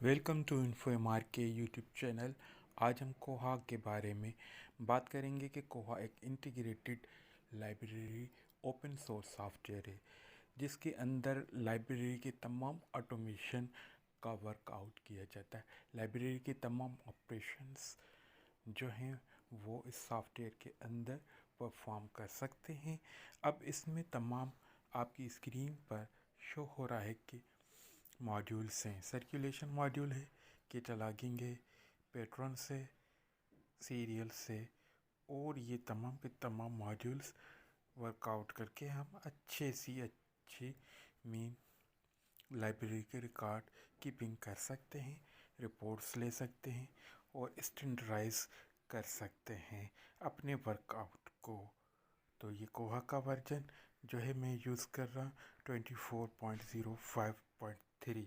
Welcome to इन्फोएमआर के YouTube channel. आज हम कोहा के बारे में बात करेंगे कि कोहा एक integrated library open source software है जिसके अंदर लाइब्रेरी के तमाम ऑटोमेशन का वर्कआउट किया जाता है। लाइब्रेरी के तमाम ऑपरेशंस जो हैं वो इस सॉफ्टवेयर के अंदर परफॉर्म कर सकते हैं। अब इसमें तमाम आपकी स्क्रीन पर शो हो रहा है कि मॉड्यूल्स हैं। सर्कुलेशन मॉड्यूल है कि चलागेंगे पेट्रन से, सीरियल से, और ये तमाम के तमाम मॉड्यूल्स वर्कआउट करके हम अच्छी मेन लाइब्रेरी के रिकॉर्ड कीपिंग कर सकते हैं, रिपोर्ट्स ले सकते हैं और स्टैंडर्डाइज कर सकते हैं अपने वर्कआउट को। तो ये कोहा का वर्जन जो है मैं यूज़ कर रहा 24.05.3